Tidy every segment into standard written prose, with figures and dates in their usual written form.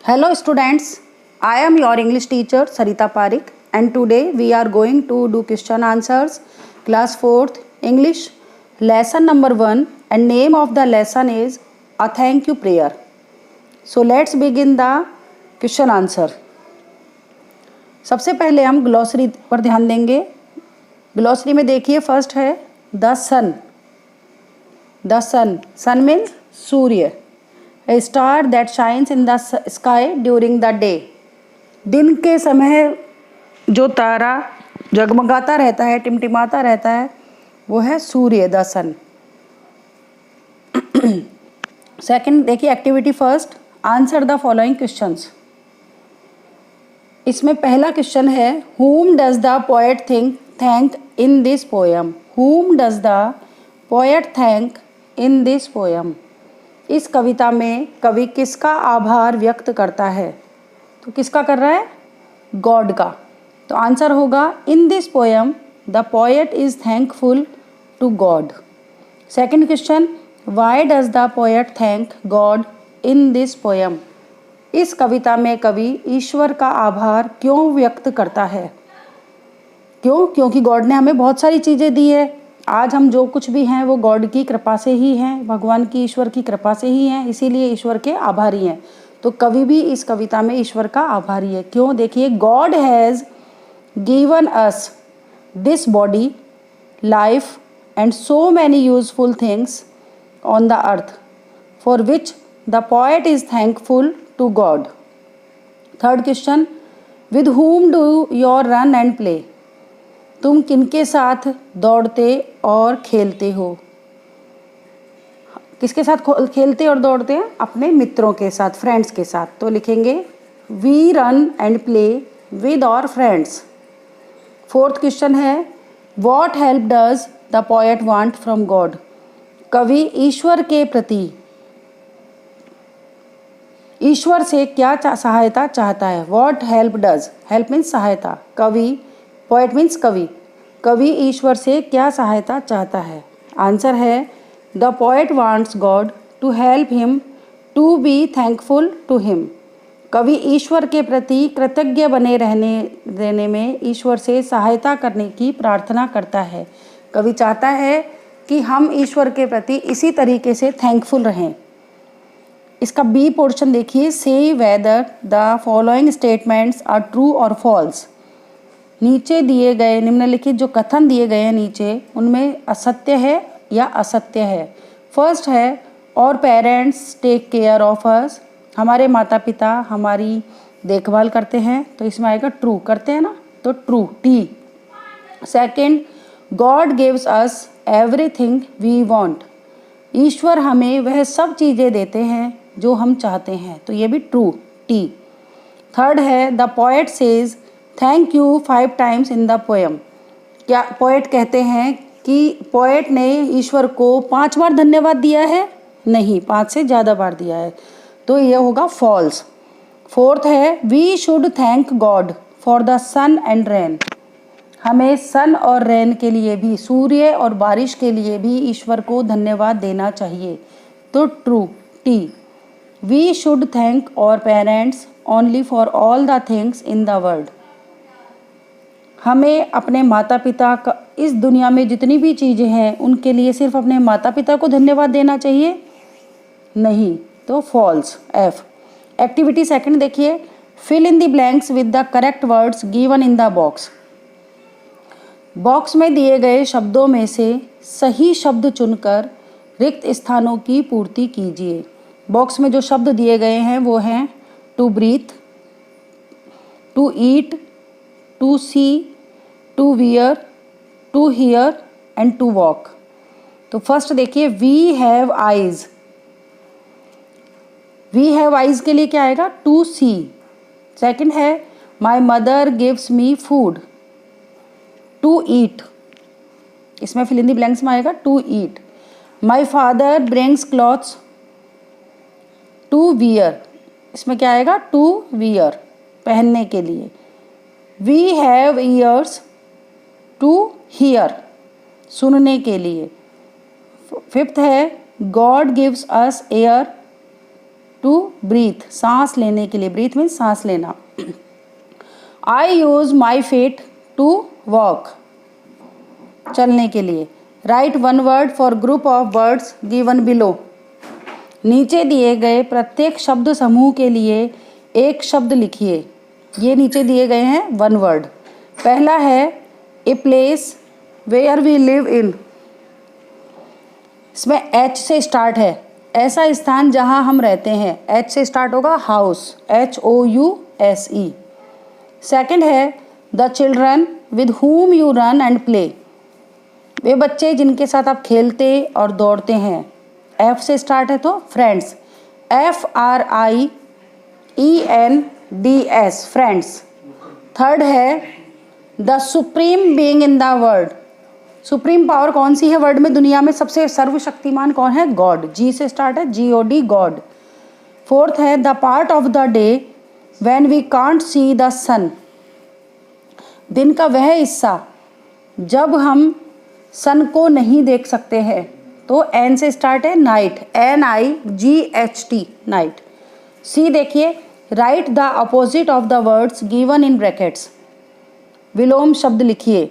Hello students, I am your English teacher Sarita Parik and today we are going to do question answers class 4th English lesson number 1 and name of the lesson is a thank you prayer. So let's begin the question answer. सबसे पहले हम glossary पर ध्यान देंगे. Glossary में देखिए first है the sun. The sun, sun means सूर्य. A star that shines in the sky during the day. दिन के समय जो तारा जगमगाता रहता है, टिमटिमाता रहता है, वो है सूर्य, द सन. सेकंड देखिए activity first, answer the following questions. इसमें पहला क्वेश्चन है whom does the poet thank in this poem? Whom does the poet thank in this poem? इस कविता में कवि किसका आभार व्यक्त करता है? तो किसका कर रहा है? गॉड का. तो आंसर होगा in this poem the poet is thankful to God. Second question, why does the poet thank God in this poem? इस कविता में कवि ईश्वर का आभार क्यों व्यक्त करता है? क्यों? क्योंकि गॉड ने हमें बहुत सारी चीज़ें दी है. आज हम जो कुछ भी हैं वो गॉड की कृपा से ही हैं, भगवान की, ईश्वर की कृपा से ही हैं, इसीलिए ईश्वर के आभारी हैं. तो कवि भी इस कविता में ईश्वर का आभारी है. क्यों? देखिए, God has given us this body, life and so many useful things on the earth for which the poet is thankful to God. Third question, with whom do your run and play? तुम किनके साथ दौड़ते और खेलते हो? किसके साथ खेलते और दौड़ते हैं? अपने मित्रों के साथ, फ्रेंड्स के साथ. तो लिखेंगे we run and play with our friends. Fourth question है what help does the poet want from God? कवि ईश्वर के प्रति, ईश्वर से क्या सहायता चाहता है? What help does, help means सहायता, कवि, पोएट मीन्स कवि, कवि ईश्वर से क्या सहायता चाहता है? आंसर है the poet wants God to help him to be thankful to him. कवि ईश्वर के प्रति कृतज्ञ बने रहने देने में ईश्वर से सहायता करने की प्रार्थना करता है. कवि चाहता है कि हम ईश्वर के प्रति इसी तरीके से थैंकफुल रहें. इसका बी पोर्शन देखिए, से whether the following statements are true और फॉल्स. नीचे दिए गए निम्नलिखित जो कथन दिए गए हैं नीचे, उनमें असत्य है या असत्य है. फर्स्ट है और parents take care of us, हमारे माता पिता हमारी देखभाल करते हैं, तो इसमें आएगा ट्रू. करते हैं ना, तो true, T. Second, God gives us everything we want, ईश्वर हमें वह सब चीज़ें देते हैं जो हम चाहते हैं, तो ये भी ट्रू, टी. थर्ड है the poet says thank you 5 times in the poem. क्या पोएट कहते हैं कि पोएट ने ईश्वर को 5 बार धन्यवाद दिया है? नहीं, 5 से ज़्यादा बार दिया है, तो ये होगा फॉल्स. फोर्थ है we should thank God for the sun and rain, हमें सन और रेन के लिए भी, सूर्य और बारिश के लिए भी ईश्वर को धन्यवाद देना चाहिए, तो true, T. We should thank our parents only for all the things in the world, हमें अपने माता पिता का, इस दुनिया में जितनी भी चीज़ें हैं उनके लिए सिर्फ अपने माता पिता को धन्यवाद देना चाहिए? नहीं, तो फॉल्स, एफ. एक्टिविटी सेकंड देखिए, fill in the blanks with the correct words given in the box. Box में दिए गए शब्दों में से सही शब्द चुनकर रिक्त स्थानों की पूर्ति कीजिए. बॉक्स में जो शब्द दिए गए हैं वो हैं to breathe, to eat, to see, to wear, to hear and to walk. तो फर्स्ट देखिए, we have eyes. We have eyes के लिए क्या आएगा? To see. सेकंड है my mother gives me food, to eat, इसमें फिल इन द ब्लैंक्स में आएगा to eat. My father brings clothes, to wear, इसमें क्या आएगा? टू वियर, पहनने के लिए. We have ears, to hear, सुनने के लिए. फिफ्थ है God gives us air to breathe, सांस लेने के लिए, ब्रीथ मीन्स सांस लेना। I use my feet to walk, चलने के लिए। Write one word for group of words given below, नीचे दिए गए प्रत्येक शब्द समूह के लिए एक शब्द लिखिए। ये नीचे दिए गए हैं वन वर्ड। पहला है a place where we live in, इसमें एच से स्टार्ट है, ऐसा स्थान जहां हम रहते हैं, एच से स्टार्ट होगा, हाउस, HOUSE। सेकंड है the children with whom you run and play, वे बच्चे जिनके साथ आप खेलते और दौड़ते हैं, एफ से स्टार्ट है तो फ्रेंड्स, FRIENDS, फ्रेंड्स। थर्ड है the supreme being in the world, supreme power कौन सी है वर्ल्ड में, दुनिया में सबसे सर्वशक्तिमान कौन है, गॉड, जी से स्टार्ट है, GOD, गॉड। फोर्थ है the part of the day when we can't see the sun, दिन का वह हिस्सा जब हम सन को नहीं देख सकते हैं, तो एन से स्टार्ट है, नाइट, NIGHT, नाइट। सी देखिए, write the opposite of the words given in brackets, विलोम शब्द लिखिए।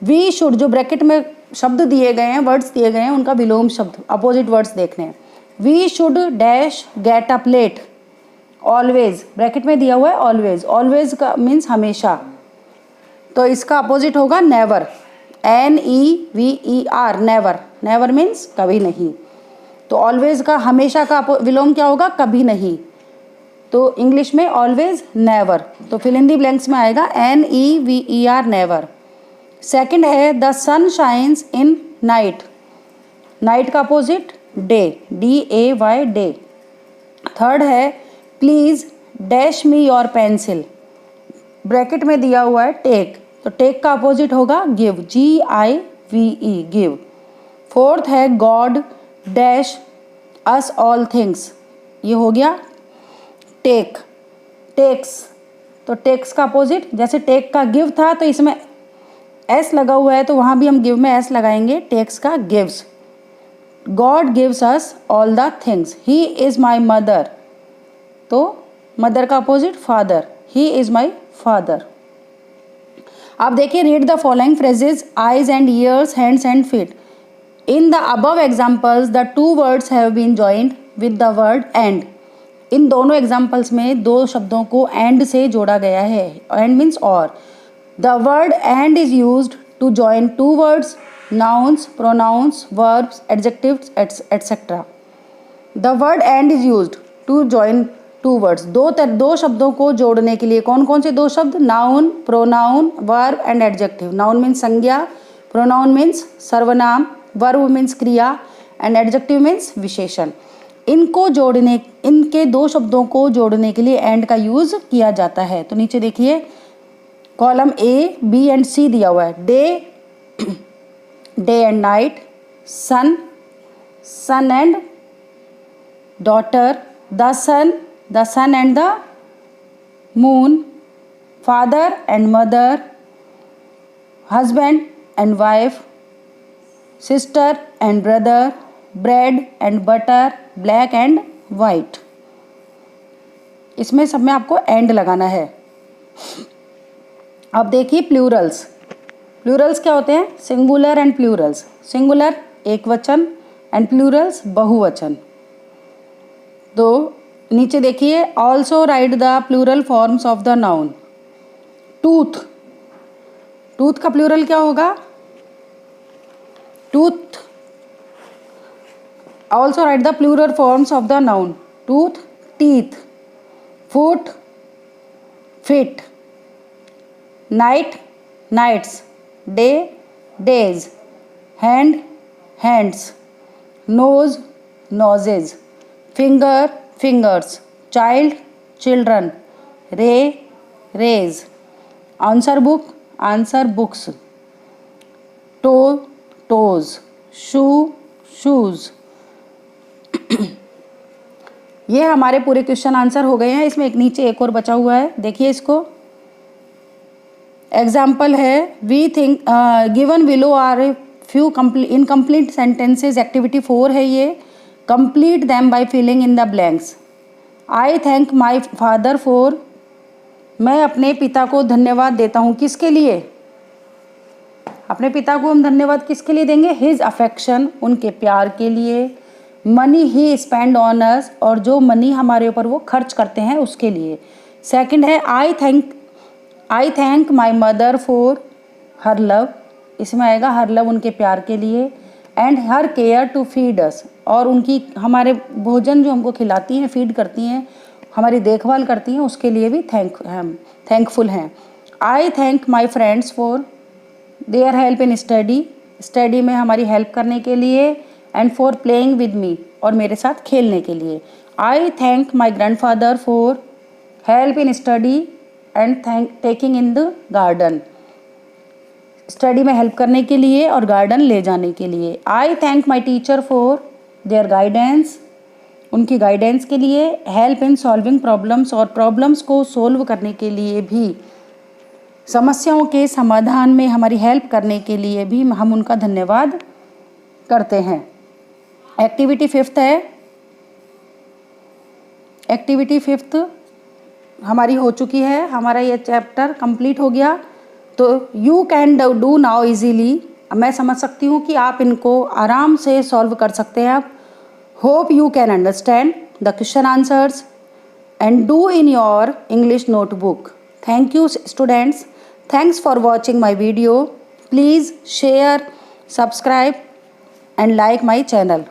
वी शुड, जो ब्रैकेट में शब्द दिए गए हैं, वर्ड्स दिए गए हैं, उनका विलोम शब्द, अपोजिट वर्ड्स देखने हैं। We should dash get up late, always, bracket में दिया हुआ है ऑलवेज, ऑलवेज का मीन्स हमेशा, तो इसका अपोजिट होगा never, NEVER, never, never means कभी नहीं, तो ऑलवेज का, हमेशा का विलोम क्या होगा, कभी नहीं, तो इंग्लिश में ऑलवेज, नेवर, तो फिल इन दी ब्लैंक्स में आएगा NEVER, नेवर। सेकंड है the sun shines in night, night का opposite day, DAY, day. Third है please dash me your pencil, bracket में दिया हुआ है टेक, तो टेक का अपोजिट होगा गिव, GIVE, गिव। फोर्थ है God dash us all things, ये हो गया टेक, टेक्स, तो टेक्स का अपोजिट, जैसे टेक का गिव था तो इसमें S लगा हुआ है, तो वहाँ भी हम गिव में S लगाएंगे, टेक्स का gives. God gives us all the things, he is my mother, तो मदर का opposite father, he is my father. आप देखिए, read the following phrases, eyes and ears, hands and feet. In the above examples the two words have been joined with the word and, in दोनों examples में दो शब्दों को and से जोड़ा गया है, एंड मीन्स और। The word and is used to join two words, nouns, pronouns, verbs, adjectives, etcetera. The word and is used to join two words, दो शब्दों को जोड़ने के लिए, कौन कौन से दो शब्द, noun, pronoun, verb and adjective. Noun means संज्ञा, प्रोनाउन मीन्स सर्वनाम, वर्ब मीन्स क्रिया एंड एडजेक्टिव मीन्स विशेषण। इनको जोड़ने, इनके दो शब्दों को जोड़ने के लिए एंड का यूज किया जाता है। तो नीचे देखिए, column A, B and C दिया हुआ है, day, day and night, son, son and daughter, the sun and the moon, father and mother, husband and wife, sister and brother, bread and butter, black and white. इसमें सब में आपको and लगाना है। अब देखिए प्लूरल्स, प्लूरल्स क्या होते हैं, सिंगुलर एंड प्लूरल्स। सिंगुलर एक वचन एंड प्लूरल्स बहुवचन। तो नीचे देखिए, also write the plural forms of the noun. Tooth, tooth का प्लूरल क्या होगा, tooth. Also write the plural forms of the noun, tooth, teeth, foot, feet, night, nights, day, days, hand, hands, nose, noses, finger, fingers, child, children, ray, rays, answer book, answer books, toe, toes, shoe, shoes. ये हमारे पूरे question answer हो गए हैं। इसमें एक नीचे एक और बचा हुआ है, देखिए इसको। एग्जाम्पल है, we think given below are a few incomplete sentences, activity 4 है ये। Complete them by filling in the blanks. I thank my father for, मैं अपने पिता को धन्यवाद देता हूँ। किसके लिए? अपने पिता को हम धन्यवाद किसके लिए देंगे? हिज अफेक्शन, उनके प्यार के लिए। Money he spend on us, और जो मनी हमारे ऊपर वो खर्च करते हैं उसके लिए। सेकंड है I thank my mother for her love, इसमें आएगा हर लव, उनके प्यार के लिए। And her care to feed us, और उनकी हमारे भोजन जो हमको खिलाती हैं, फीड करती हैं, हमारी देखभाल करती हैं, उसके लिए भी थैंकफुल हैं। आई thank my friends for their help in study में हमारी हेल्प करने के लिए। And for playing with me, और मेरे साथ खेलने के लिए। आई thank my grandfather for help in study and taking in the garden, study में हेल्प करने के लिए और गार्डन ले जाने के लिए। आई thank my teacher for their guidance, उनकी गाइडेंस के लिए। हेल्प इन सॉल्विंग प्रॉब्लम्स, और प्रॉब्लम्स को सोल्व करने के लिए भी, समस्याओं के समाधान में हमारी हेल्प करने के लिए भी हम उनका धन्यवाद करते हैं। एक्टिविटी फिफ्थ हमारी हो चुकी है, हमारा ये चैप्टर कंप्लीट हो गया। तो you can do now easily, मैं समझ सकती हूँ कि आप इनको आराम से सॉल्व कर सकते हैं। आप hope you can understand the question answers and do in your English notebook. Thank you students, thanks for watching my video. Please share, subscribe and like my channel.